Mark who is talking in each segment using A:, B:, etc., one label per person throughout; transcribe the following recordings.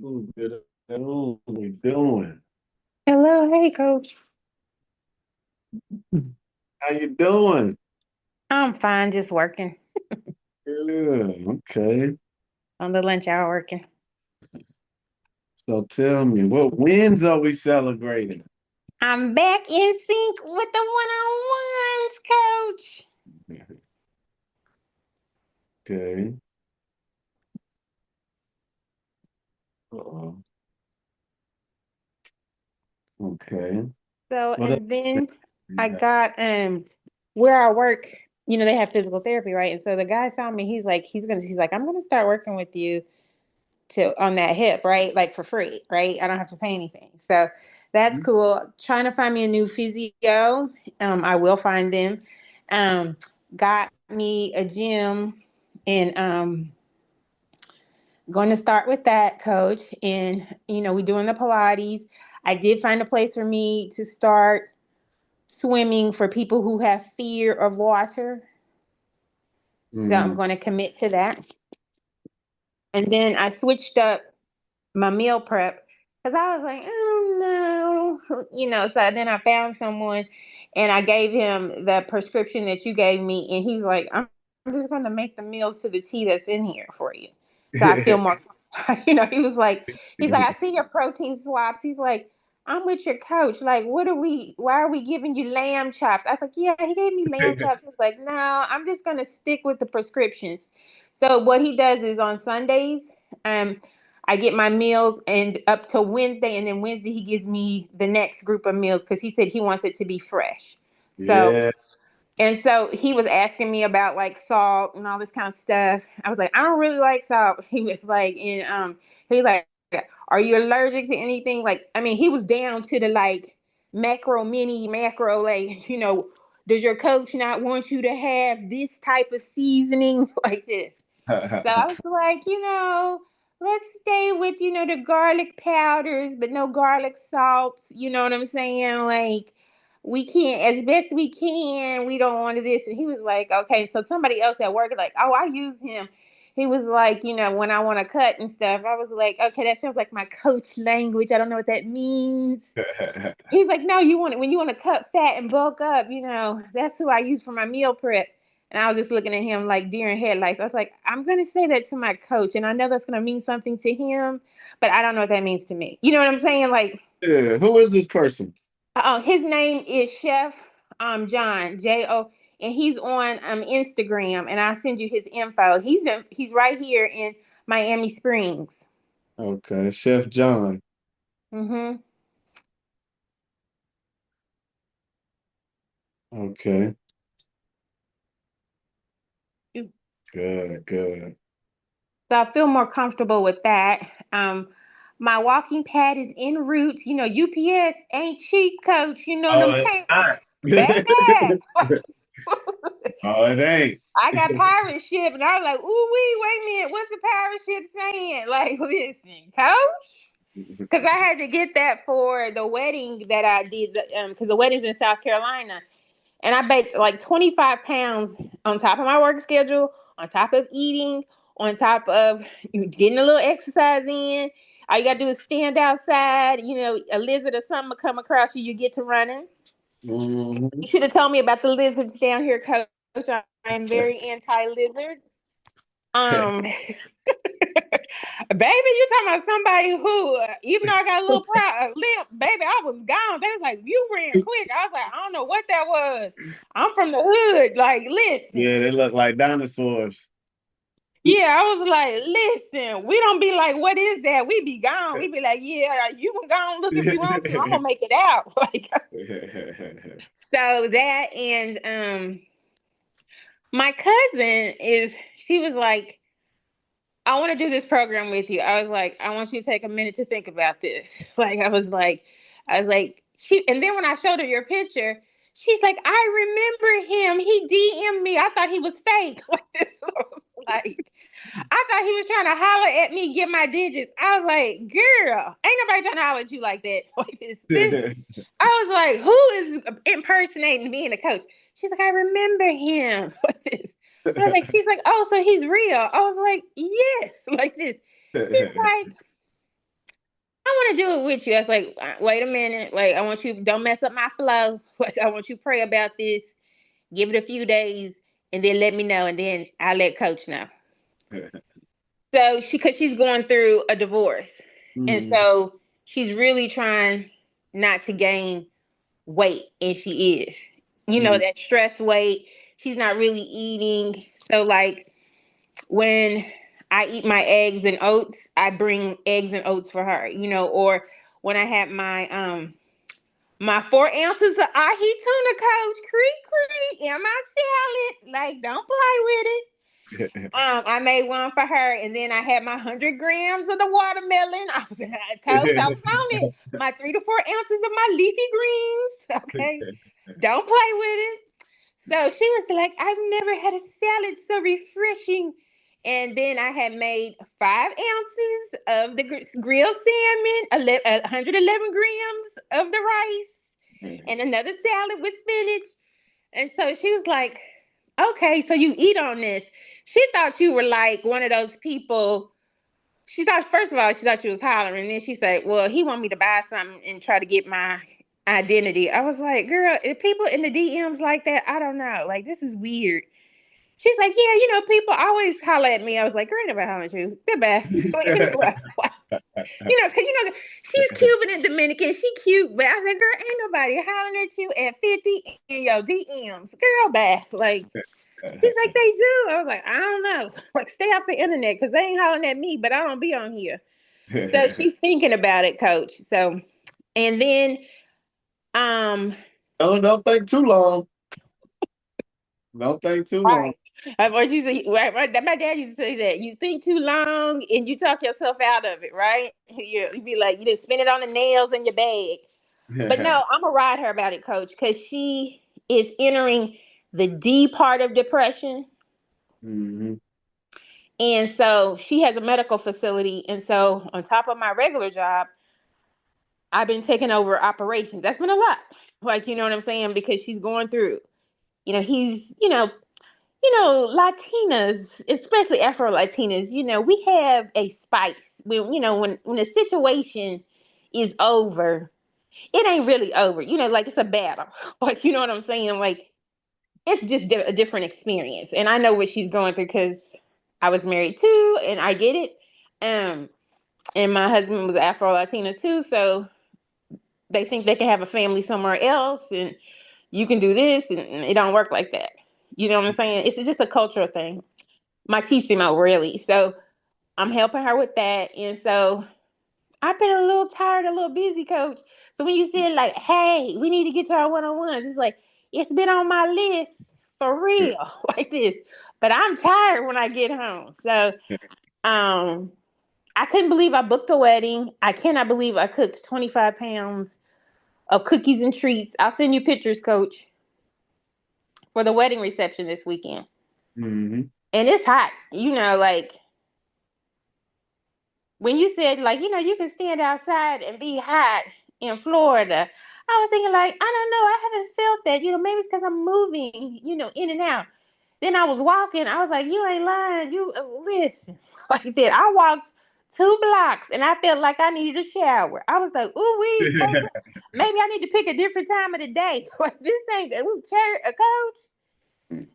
A: Ooh, good afternoon. How you doing?
B: Hello, hey coach.
A: How you doing?
B: I'm fine, just working
A: Good. Okay.
B: on the lunch hour working.
A: So tell me, what wins are we celebrating?
B: I'm back in sync with the one-on-ones, coach.
A: Okay. Uh-oh. Okay.
B: So
A: What else
B: and then
A: you
B: I
A: got?
B: got where I work, they have physical therapy, right? And so the guy saw me, he's like, I'm gonna start working with you to on that hip, right? Like for free, right? I don't have to pay anything. So that's cool. Trying to find me a new physio. I will find them. Got me a gym and going to start with that, coach. And we doing the Pilates. I did find a place for me to start swimming for people who have fear of water. So I'm
A: Mm.
B: going to commit to that. And then I switched up my meal prep because I was like, oh no, So then I found someone, and I gave him the prescription that you gave me, and he's like, I'm just going to make the meals to the T that's in here for you, so I feel more. He's like, I see your protein swaps. He's like, I'm with your coach. Like, what are we? Why are we giving you lamb chops? I was like, yeah, he gave me lamb chops. He's like, no, I'm just going to stick with the prescriptions. So what he does is on Sundays, um I get my meals and up till Wednesday, and then Wednesday he gives me the next group of meals because he said he wants it to be fresh. So
A: Yeah.
B: and so he was asking me about like salt and all this kind of stuff. I was like, I don't really like salt. He was like, he's like, are you allergic to anything? Like, I mean, he was down to the like macro, mini macro, like, does your coach not want you to have this type of seasoning like this? So I was like, let's stay with, the garlic powders, but no garlic salt. You know what I'm saying? Like, we can't, as best we can, we don't want this. And he was like, okay. So somebody else at work, like, oh, I use him. He was like, when I want to cut and stuff, I was like, okay, that sounds like my coach language. I don't know what that means. He's like, no, you want it when you want to cut fat and bulk up, that's who I use for my meal prep. And I was just looking at him like deer in headlights. I was like, I'm going to say that to my coach. And I know that's going to mean something to him, but I don't know what that means to me. You know what I'm saying? Like,
A: Yeah. Who is this person?
B: his name is Chef John, J-O, and he's on Instagram. And I'll send you his info. He's right here in Miami Springs.
A: Okay. Chef John.
B: Mm-hmm.
A: Okay. Good, good.
B: So I feel more comfortable with that. My walking pad is en route. UPS ain't cheap, coach. You know what
A: Oh,
B: I'm
A: it's
B: saying?
A: not.
B: Baby.
A: Oh, it ain't.
B: I got pirate ship, and I was like, ooh, wait a minute. What's the pirate ship saying? Like, listen, coach. Because I had to get that for the wedding that I did, because the wedding's in South Carolina. And I baked like 25 pounds on top of my work schedule, on top of eating, on top of getting a little exercise in. All you got to do is stand outside. A lizard or something will come across you, you get to running.
A: Mhm.
B: You should have told me about the lizards down here, coach. I am very anti lizard. Baby, you talking about somebody who, even though I got a little limp, baby, I was gone. They was like, you ran quick. I was like, I don't know what that was. I'm from the hood. Like, listen.
A: Yeah, they look like dinosaurs.
B: Yeah, I was like, listen, we don't be like, what is that? We be gone. We be like, yeah, you can go and look if you want to. I'm gonna make it out. Like, so that and my cousin is she was like, I want to do this program with you. I was like, I want you to take a minute to think about this. I was like, and then when I showed her your picture, she's like, I remember him. He DM'd me. I thought he was fake. Like, I thought he was trying to holler at me, get my digits. I was like, girl, ain't nobody trying to holler at you like that. Like this. I was like, who is impersonating me and a coach? She's like, I remember him. Like this. I was like, she's like, oh, so he's real. I was like, yes, like this. She's like, want to do it with you. I was like, wait a minute. Like, I want you, don't mess up my flow. Like, I want you to pray about this, give it a few days, and then let me know. And then I'll let coach know. So because she's going through a divorce. And so she's really trying not to gain weight. And she is, that stress weight. She's not really eating. So like when I eat my eggs and oats, I bring eggs and oats for her, or when I had my 4 ounces of ahi tuna, coach, cree in my salad. Like, don't play with it. I made one for her, and then I had my 100 grams of the watermelon. I was coach, I was on it. My 3 to 4 ounces of my leafy greens. Okay, don't play with it. So she was like, I've never had a salad so refreshing. And then I had made 5 ounces of the grilled salmon, 111 grams of the rice, and another salad with spinach. And so she was like, okay, so you eat on this. She thought you were like one of those people. She thought, first of all, she thought you was hollering. And then she said, well, he want me to buy something and try to get my identity. I was like, girl, if people in the DMs like that, I don't know. Like, this is weird. She's like, yeah, people always holler at me. I was like, girl, ain't nobody hollering at you. Goodbye. Because she's Cuban and Dominican. She cute, but I said, girl, ain't nobody hollering at you at 50 in your DMs. Girl, bye. Like, she's like, they do. I was like, I don't know. Like, stay off the internet because they ain't hollering at me, but I don't be on here. So she's thinking about it, coach. So, and then,
A: don't think too long. Don't think too long.
B: What you say, right? My dad used to say that you think too long and you talk yourself out of it, right? You'd be like, you didn't spin it on the nails in your bag. But no, I'm gonna ride her about it, coach, because she is entering the D part of depression. And so she has a medical facility. And so on top of my regular job, I've been taking over operations. That's been a lot. Like, you know what I'm saying? Because she's going through, he's, Latinas, especially Afro Latinas, we have a spice. When the situation is over, it ain't really over. Like it's a battle. Like, you know what I'm saying? Like, it's just a different experience. And I know what she's going through because I was married too, and I get it. And my husband was Afro Latina too, so they think they can have a family somewhere else, and you can do this, and it don't work like that. You know what I'm saying? It's just a cultural thing. Machismo, really. So I'm helping her with that, and so I've been a little tired, a little busy, coach. So when you said like, "Hey, we need to get to our one-on-ones," it's like it's been on my list for real, like this. But I'm tired when I get home. So, I couldn't believe I booked a wedding. I cannot believe I cooked 25 pounds of cookies and treats. I'll send you pictures, coach, for the wedding reception this weekend. And it's hot. Like when you said, like, you can stand outside and be hot in Florida. I was thinking, like, I don't know. I haven't felt that. Maybe it's because I'm moving, in and out. Then I was walking. I was like, you ain't lying. You listen, like that. I walked 2 blocks and I felt like I needed a shower. I was like, ooh, maybe I need to pick a different time of the day. Like, this ain't a coach.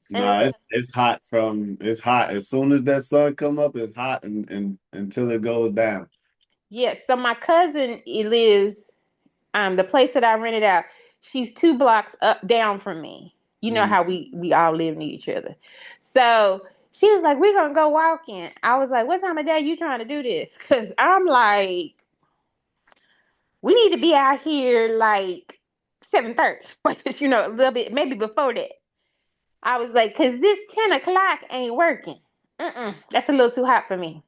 A: No, it's hot it's hot. As soon as that sun come up, it's hot and until it goes down.
B: Yes. So my cousin lives, the place that I rented out, she's 2 blocks down from me. You know how we all live near each other. So she was like, we're going to go walking. I was like, what time of day you trying to do this? Because I'm like, we need to be out here like 7:30. A little bit, maybe before that. I was like, because this 10 o'clock ain't working. That's a little too hot for me.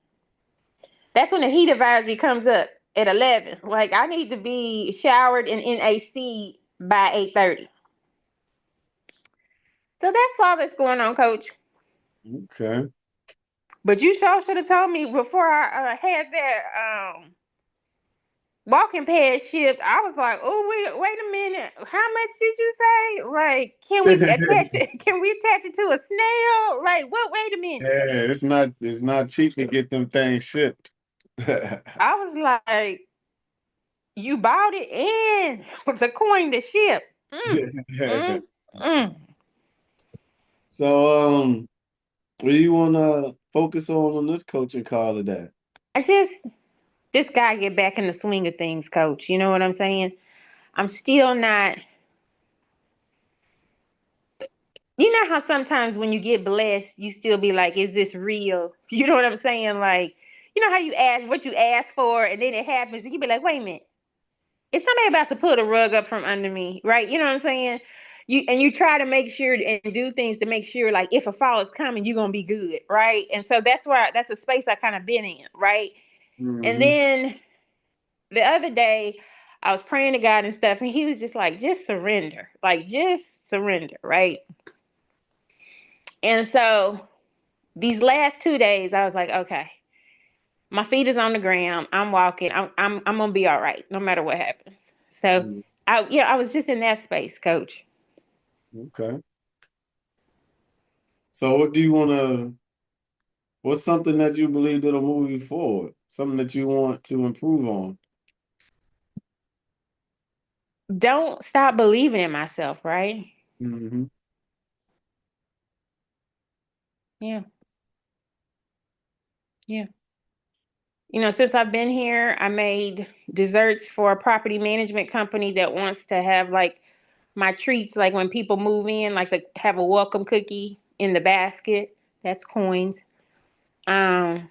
B: That's when the heat advisory comes up at 11. Like, I need to be showered and in AC by 8:30. So that's all that's going on, coach.
A: Okay.
B: But you sure should have told me before I had that walking pad shipped. I was like, oh, wait a minute. How much did you say? Like, can we attach it? Can we attach it to a snail? Like, what? Wait a minute.
A: Yeah, it's not cheap to get them things shipped.
B: I was like, you bought it and the coin to ship. Mm, mm, mm.
A: So, what do you want to focus on this coaching call today?
B: I just gotta get back in the swing of things, coach. You know what I'm saying? I'm still not. You know how sometimes when you get blessed, you still be like, "Is this real?" You know what I'm saying? Like, you know how you ask what you ask for, and then it happens, and you be like, "Wait a minute, is somebody about to pull the rug up from under me?" Right? You know what I'm saying? You try to make sure and do things to make sure, like, if a fall is coming, you're gonna be good, right? And so that's a space I kind of been in, right? And
A: Mm-hmm.
B: then the other day, I was praying to God and stuff, and He was just like, "Just surrender, like, just surrender," right? And so these last 2 days, I was like, okay, my feet is on the ground. I'm walking. I'm gonna be all right, no matter what happens. So I was just in that space, coach.
A: Okay. So, what do you want to? What's something that you believe that'll move you forward? Something that you want to improve on?
B: Don't stop believing in myself, right?
A: Mm-hmm.
B: Yeah, yeah. Since I've been here, I made desserts for a property management company that wants to have like my treats, like when people move in, like to have a welcome cookie in the basket. That's coins. Um,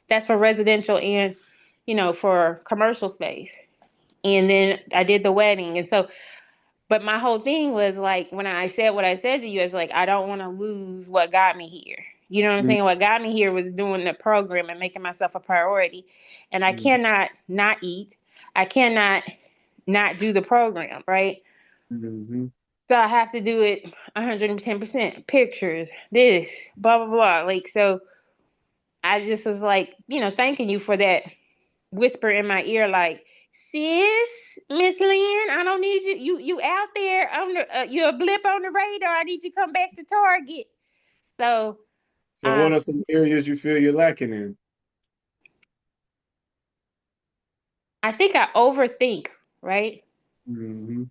B: that's for residential and for commercial space. And then I did the wedding. And so, but my whole thing was like, when I said what I said to you, it's like, I don't want to lose what got me here. You know what I'm saying? What got me here was doing the program and making myself a priority. And I cannot not eat. I cannot not do the program, right?
A: Mm-hmm.
B: So I have to do it 110%. Pictures, this, blah, blah, blah. Like, so I just was like, thanking you for that whisper in my ear, like, sis, Miss Lynn, I don't need you. You out there on the you're a blip on the radar. I need you to come back to Target. So
A: So, what
B: um,
A: are some areas you feel you're lacking in?
B: I think I overthink, right?
A: Mm-hmm.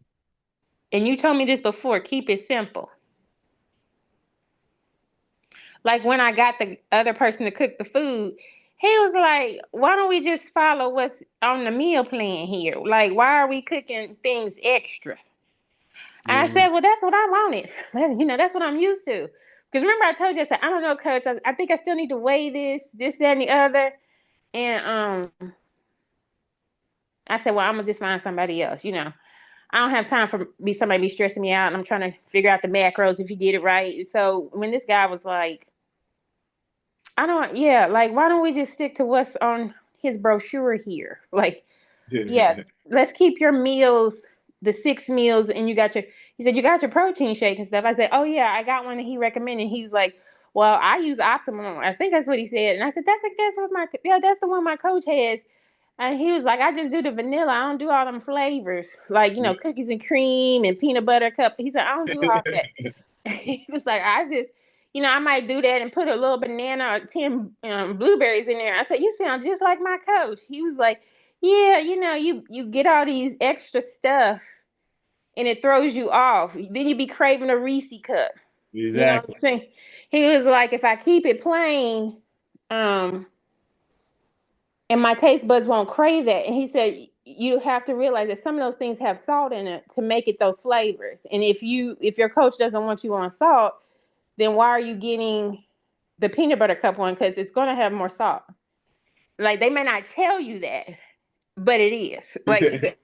B: And you told me this before. Keep it simple. Like when I got the other person to cook the food, he was like, "Why don't we just follow what's on the meal plan here? Like, why are we cooking things extra?" And I
A: Mm-hmm.
B: said, well, that's what I wanted. That's what I'm used to. Because remember, I told you, I said, I don't know, coach. I think I still need to weigh this, that, and the other. And I said, well, I'm going to just find somebody else. I don't have time for somebody be stressing me out. And I'm trying to figure out the macros if you did it right. So when this guy was like, yeah, like, why don't we just stick to what's on his brochure here? Like, yeah, let's keep your meals, the 6 meals, and he said, you got your protein shake and stuff. I said, oh yeah, I got one that he recommended. He was like, well, I use Optimum. I think that's what he said. And I said, that's the one my coach has. And he was like, I just do the vanilla. I don't do all them flavors. Like, cookies and cream and peanut butter cup. He said, I don't do all that. He was like, I might do that and put a little banana or 10 blueberries in there. I said, you sound just like my coach. He was like, yeah, you get all these extra stuff and it throws you off. Then you be craving a Reese cup. You know what
A: Exactly.
B: I'm saying? He was like, if I keep it plain, um, and my taste buds won't crave that. And he said, you have to realize that some of those things have salt in it to make it those flavors. And if your coach doesn't want you on salt, then why are you getting the peanut butter cup one? Because it's going to have more salt. Like they may not tell you that, but it is. Like,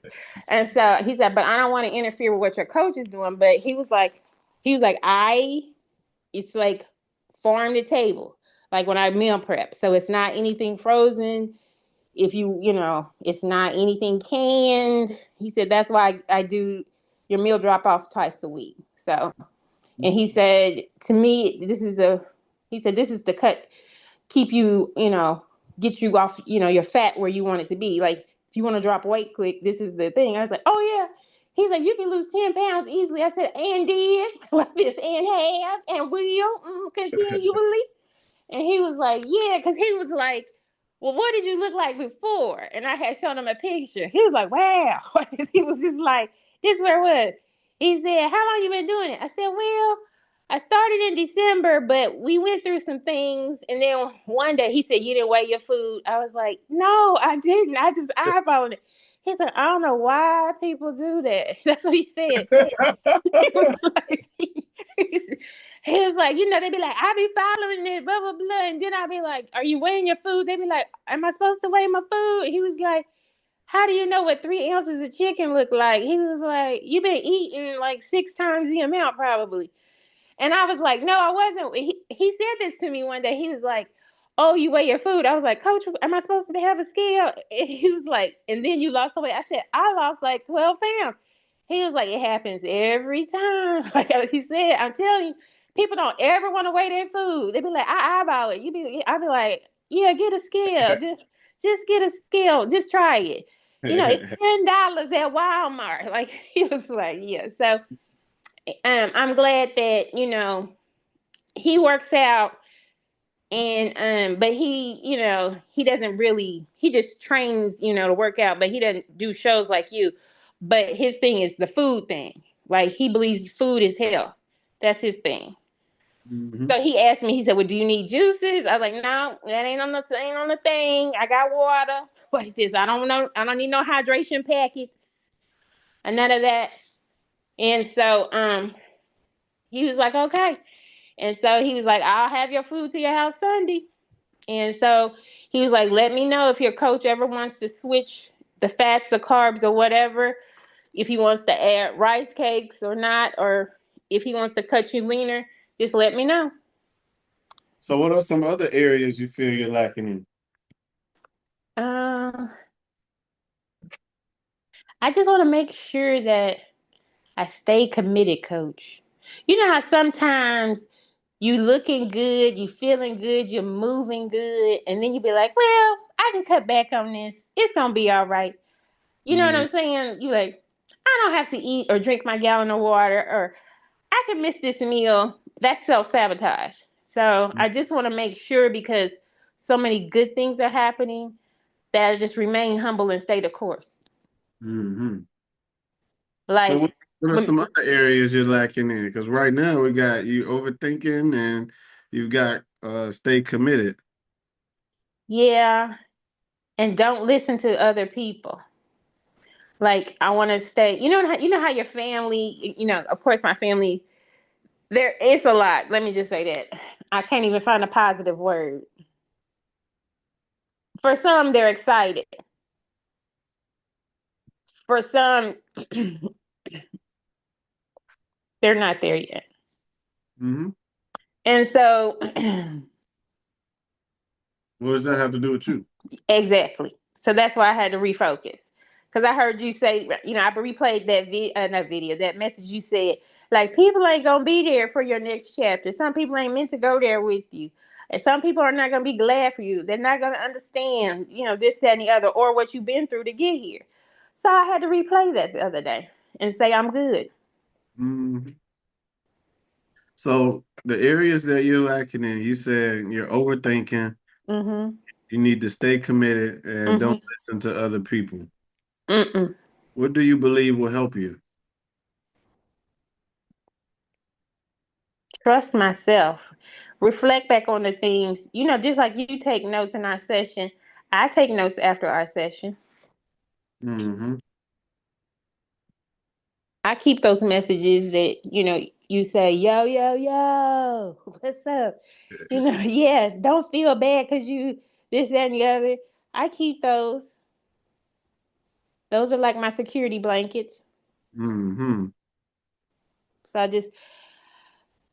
B: and so he said, but I don't want to interfere with what your coach is doing. But he was like, it's like farm to table, like when I meal prep. So it's not anything frozen. If it's not anything canned. He said that's why I do your meal drop offs twice a week. So, and he said to me, he said this is the cut, keep you, get you off, your fat where you want it to be. Like if you want to drop weight quick, this is the thing. I was like, oh yeah. He's like, you can lose 10 pounds easily. I said, and did like this, and have, and will continually. And he was like, yeah, because he was like, well, what did you look like before? And I had shown him a picture. He was like, wow. He was just like, this is where it was. He said, how long you been doing it? I said, well, I started in December, but we went through some things. And then one day he said, you didn't weigh your food. I was like, no, I didn't. I just eyeballed it. He's like, I don't know why people do that. That's what he said. He was like, he was like, they be like, I be following it, blah, blah, blah. And then I be like, are you weighing your food? They be like, am I supposed to weigh my food? He was like, how do you know what 3 ounces of chicken look like? He was like, you've been eating like 6 times the amount probably. And I was like, no, I wasn't. He said this to me one day. He was like, oh, you weigh your food. I was like, Coach, am I supposed to have a scale? And he was like, and then you lost the weight. I said, I lost like 12 pounds. He was like, it happens every time. Like he said, I'm telling you, people don't ever want to weigh their food. They be like, I eyeball it. I be like, yeah, get a scale. Just get a scale. Just try it. It's $10 at Walmart. Like he was like, yeah. So I'm glad that he works out, and but he doesn't really, he just trains to work out, but he doesn't do shows like you. But his thing is the food thing. Like he believes food is health. That's his thing.
A: Mhm.
B: So he asked me, he said, well, do you need juices? I was like, no, that ain't on the thing. I got water like this. I don't need no hydration packets and none of that. And so he was like, okay. And so he was like, I'll have your food to your house Sunday. And so he was like, let me know if your coach ever wants to switch the fats or carbs or whatever, if he wants to add rice cakes or not, or if he wants to cut you leaner, just let me know.
A: So, what are some other areas you feel you're lacking in?
B: Uh, I just want to make sure that I stay committed, coach. You know how sometimes you looking good, you feeling good, you're moving good, and then you be like, well, I can cut back on this. It's gonna be all right. You know what
A: Mm,
B: I'm saying? You like, I don't have to eat or drink my gallon of water, or I can miss this meal. That's self-sabotage. So I just want to make sure, because so many good things are happening, that I just remain humble and stay the course.
A: hmm So,
B: Like,
A: what are
B: when,
A: some other areas you're lacking in? Because right now we got you overthinking and you've got stay committed.
B: yeah, and don't listen to other people. Like I want to stay. You know how your family. Of course, my family. There is a lot. Let me just say that I can't even find a positive word. For some, they're excited. For some, they're not there yet.
A: Hmm
B: And so,
A: What does that have to do with you?
B: exactly. So that's why I had to refocus. Because I heard you say, I replayed that not video, that message you said, like, people ain't going to be there for your next chapter. Some people ain't meant to go there with you. And some people are not going to be glad for you. They're not going to understand, this, that, and the other, or what you've been through to get here. So I had to replay that the other day and say, I'm good.
A: Hmm So, the areas that you're lacking in, you said you're overthinking,
B: Mm-hmm.
A: you need to stay committed, and don't
B: Mm-hmm.
A: listen to other people.
B: Mm-mm.
A: What do you believe will help you?
B: Trust myself. Reflect back on the things, just like you take notes in our session. I take notes after our session.
A: Hmm
B: I keep those messages that, you say, yo, yo, yo, what's up? Yes, don't feel bad because you this, that, and the other. I keep those. Those are like my security blankets.
A: hmm
B: So I just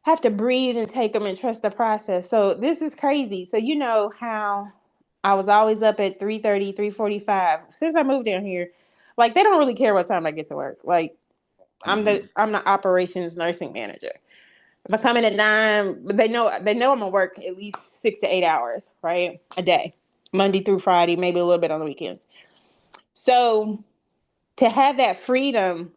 B: have to breathe and take them and trust the process. So this is crazy. So you know how I was always up at 3:30, 3:45. Since I moved down here, like they don't really care what time I get to work. Like I'm the operations nursing manager. If I come in at 9, but they know I'm gonna work at least 6 to 8 hours, right? A day. Monday through Friday, maybe a little bit on the weekends. So to have that freedom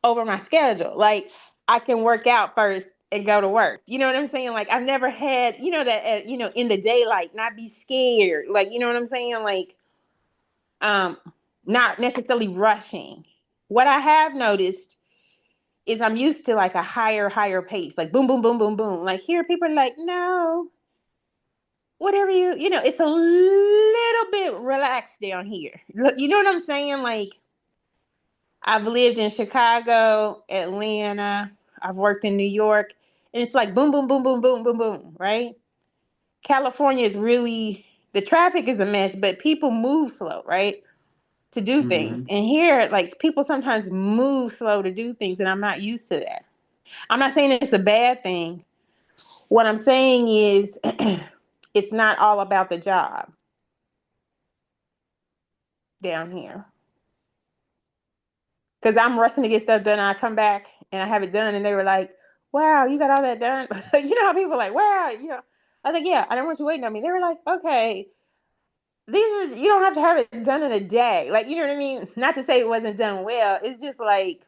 B: over my schedule, like I can work out first and go to work. You know what I'm saying? Like I've never had, that in the daylight, not be scared. Like, you know what I'm saying? Like um not necessarily rushing. What I have noticed is I'm used to like a higher pace, like boom, boom, boom, boom, boom. Like here people are like, no, whatever it's a little bit relaxed down here. You know what I'm saying? Like I've lived in Chicago, Atlanta, I've worked in New York, and it's like boom, boom, boom, boom, boom, boom, boom, right? California is really, the traffic is a mess, but people move slow, right? To do things.
A: Mm-hmm.
B: And here, like people sometimes move slow to do things, and I'm not used to that. I'm not saying it's a bad thing. What I'm saying is it's not all about the job down here. Because I'm rushing to get stuff done, and I come back and I have it done, and they were like, "Wow, you got all that done." You know how people are like, "Wow," I was like, "Yeah, I don't want you waiting on me." They were like, "Okay, you don't have to have it done in a day." Like, you know what I mean? Not to say it wasn't done well. It's just like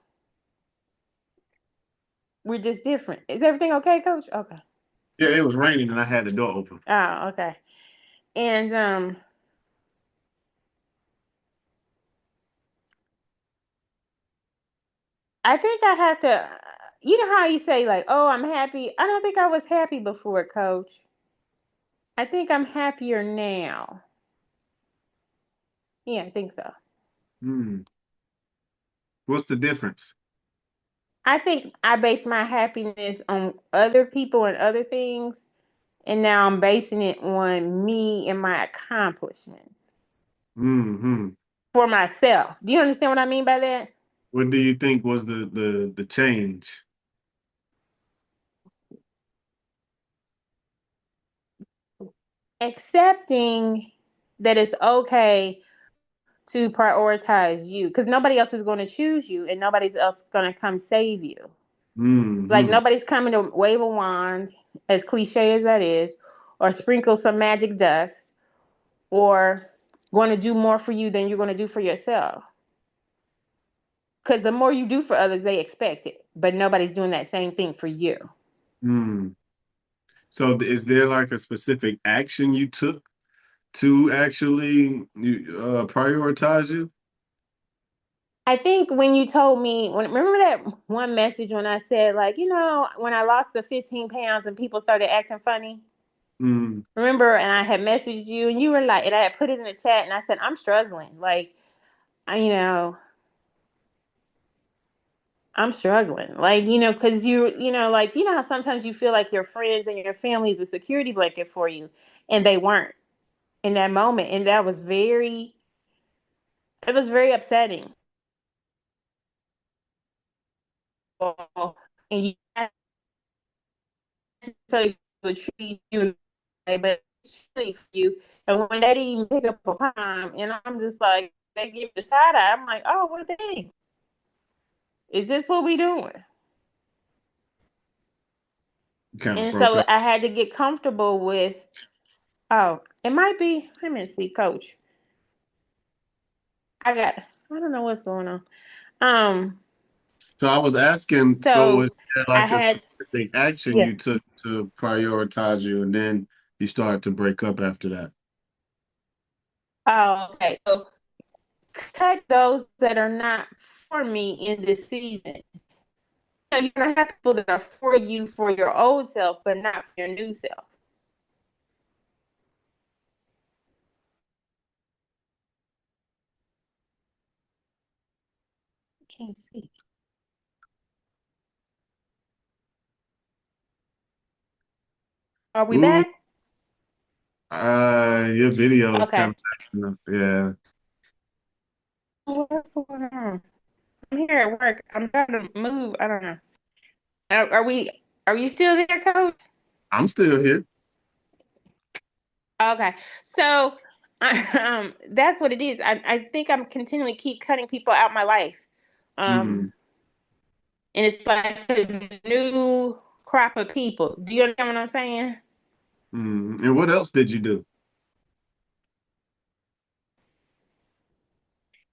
B: we're just different. Is everything okay, Coach? Okay.
A: Yeah, it was raining and I had the door open.
B: Oh, okay. And I think I have to. You know how you say like, "Oh, I'm happy." I don't think I was happy before, Coach. I think I'm happier now. Yeah, I think so.
A: Hmm. What's the difference?
B: I think I base my happiness on other people and other things, and now I'm basing it on me and my accomplishments
A: Mm-hmm.
B: for myself. Do you understand what I mean by that?
A: What do you think was the change?
B: Accepting that it's okay to prioritize you because nobody else is going to choose you and nobody's else going to come save you. Like
A: Mm-hmm.
B: nobody's coming to wave a wand, as cliche as that is, or sprinkle some magic dust, or going to do more for you than you're going to do for yourself. Because the more you do for others, they expect it, but nobody's doing that same thing for you.
A: Mm. So is there like a specific action you took to actually prioritize you?
B: I think when you told me, remember that one message when I said, like, when I lost the 15 pounds and people started acting funny?
A: Mm.
B: Remember, and I had messaged you, and you were like, and I had put it in the chat, and I said, I'm struggling. Like, I, you know, I'm struggling. Like, because like, how sometimes you feel like your friends and your family is a security blanket for you, and they weren't in that moment. And it was very upsetting. And you so treat you, but treat you. And when they didn't even pick up a time, and I'm just like, they give the side eye. I'm like, oh, what the heck? Is this what we doing?
A: Kind of
B: And
A: broke
B: so
A: up.
B: I had to get comfortable with, oh, it might be, let me see, Coach. I don't know what's going on. Um,
A: So I was asking, so is
B: so
A: there
B: I
A: like a
B: had,
A: specific action
B: yeah.
A: you took to prioritize you and then you started to break up after that?
B: Oh, okay. So cut those that are not for me in this season. You're gonna have people that are for you for your old self, but not for your new self. I can't see. Are we
A: Ooh,
B: back?
A: your video is kind
B: Okay.
A: of acting up. Yeah.
B: What's going on? I'm here at work. I'm trying to move. I don't know. Are we? Are you still there, Coach?
A: I'm still here.
B: Okay. So, that's what it is. I think I'm continually keep cutting people out my life. Um,
A: Mm,
B: and it's like a new crop of people. Do you understand what I'm saying?
A: And what else did you do?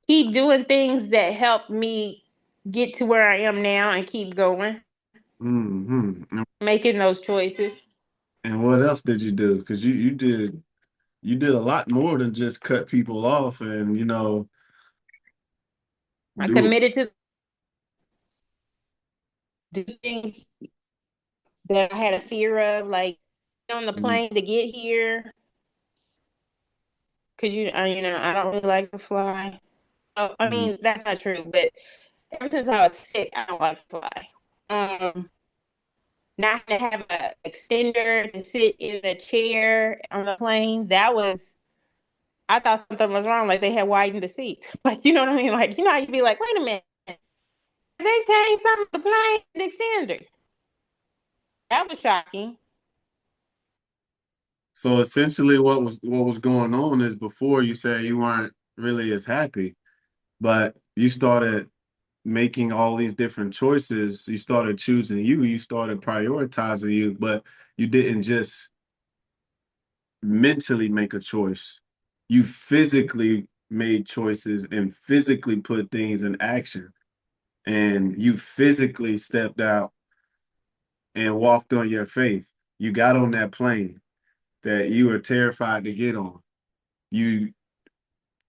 B: Keep doing things that help me get to where I am now and keep going.
A: Mm-hmm.
B: making those choices.
A: And what else did you do? Because you did a lot more than just cut people off and
B: I
A: do.
B: committed to do things that I had a fear of, like on the
A: Mm,
B: plane to get here. Cause I don't really like to fly. Oh, I
A: mm,
B: mean, that's not true, but ever since I was sick, I don't like to fly. Not to have a extender to sit in a chair on the plane, that was I thought something was wrong, like they had widened the seats. Like, you know what I mean? Like, you would be like, wait a minute, they changed something to the plane extender. That was shocking.
A: So essentially, what was going on is before you said you weren't really as happy, but you started making all these different choices. You started choosing you. You started prioritizing you, but you didn't just mentally make a choice. You physically made choices and physically put things in action. And you physically stepped out and walked on your faith. You got on that plane that you were terrified to get on. You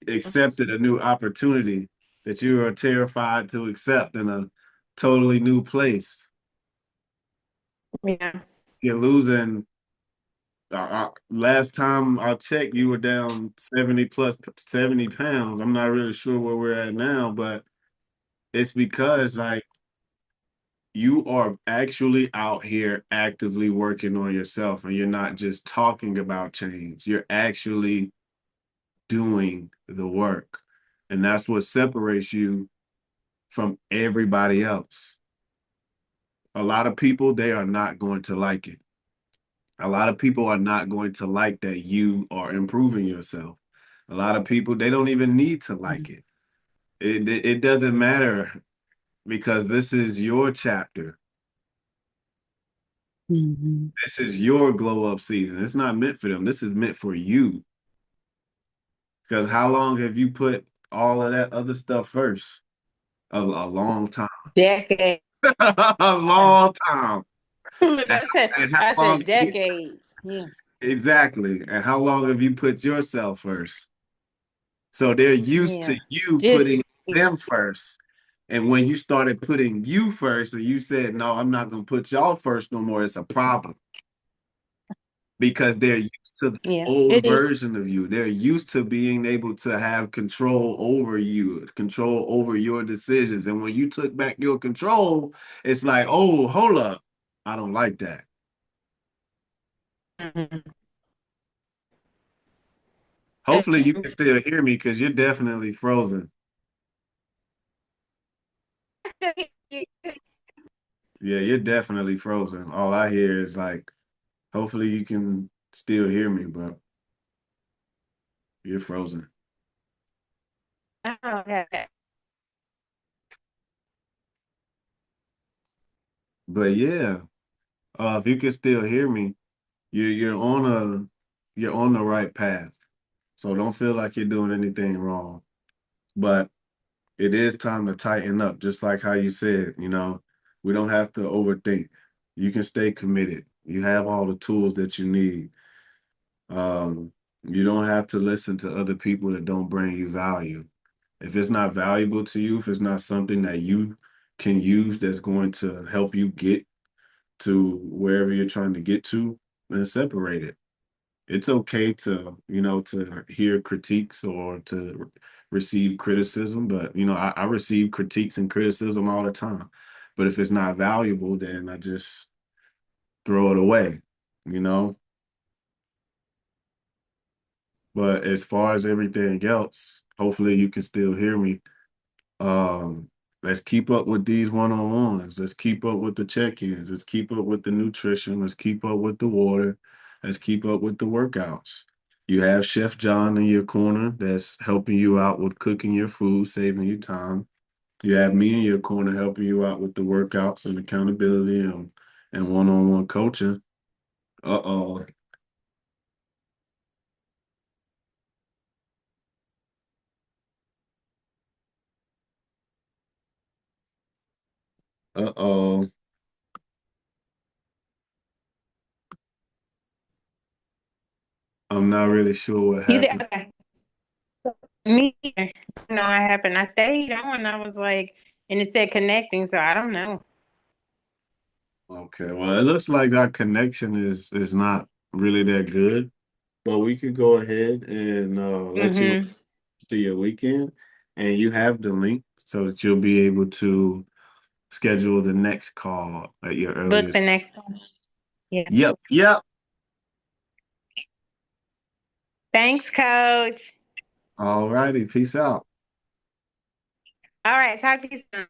A: accepted a new opportunity that you were terrified to accept in a totally new place.
B: Yeah.
A: You're losing. Last time I checked, you were down 70 plus 70 pounds. I'm not really sure where we're at now, but it's because like you are actually out here actively working on yourself and you're not just talking about change. You're actually doing the work. And that's what separates you from everybody else. A lot of people, they are not going to like it. A lot of people are not going to like that you are improving yourself. A lot of people, they don't even need to like it. It doesn't matter because this is your chapter.
B: Mhm.
A: This is your glow up season. It's not meant for them. This is meant for you. Because how long have you put all of that other stuff first? A long time.
B: Decades.
A: A long time. And,
B: I said,
A: and how
B: I
A: long
B: said decades. Yeah.
A: exactly. And how long have you put yourself first? So they're used to
B: Yeah.
A: you
B: Just
A: putting them first. And when you started putting you first, and you said, no, I'm not going to put y'all first no more, it's a problem because they're used to the
B: yeah,
A: old
B: it is.
A: version of you. They're used to being able to have control over you, control over your decisions. And when you took back your control, it's like, oh, hold up. I don't like that.
B: Mhm.
A: Hopefully you can still hear me because you're definitely frozen. Yeah, you're definitely frozen. All I hear is like, hopefully you can still hear me, but you're frozen.
B: Okay.
A: But yeah, if you can still hear me, you're on the right path. So don't feel like you're doing anything wrong. But it is time to tighten up, just like how you said, we don't have to overthink. You can stay committed. You have all the tools that you need. You don't have to listen to other people that don't bring you value. If it's not valuable to you, if it's not something that you can use that's going to help you get to wherever you're trying to get to, then separate it. It's okay to hear critiques or to receive criticism, but I receive critiques and criticism all the time. But if it's not valuable, then I just throw it away, you know? But as far as everything else, hopefully you can still hear me. Um, let's keep up with these one-on-ones. Let's keep up with the check-ins. Let's keep up with the nutrition. Let's keep up with the water. Let's keep up with the workouts. You have Chef John in your corner that's helping you out with cooking your food, saving you time. You have me in your corner helping you out with the workouts and accountability and one-on-one coaching. Uh-oh. Uh-oh. I'm not really sure what
B: You did
A: happened.
B: okay. Me either. No, I happened. I stayed on. I was like, and it said connecting, so I don't know.
A: Okay, well, it looks like our connection is not really that good, but we could go ahead and let you
B: Mm-hmm.
A: to your weekend, and you have the link so that you'll be able to schedule the next call at your
B: Book the
A: earliest.
B: next one. Yeah.
A: Yep, yep.
B: Thanks, Coach.
A: All righty, peace out.
B: All right. Talk to you soon.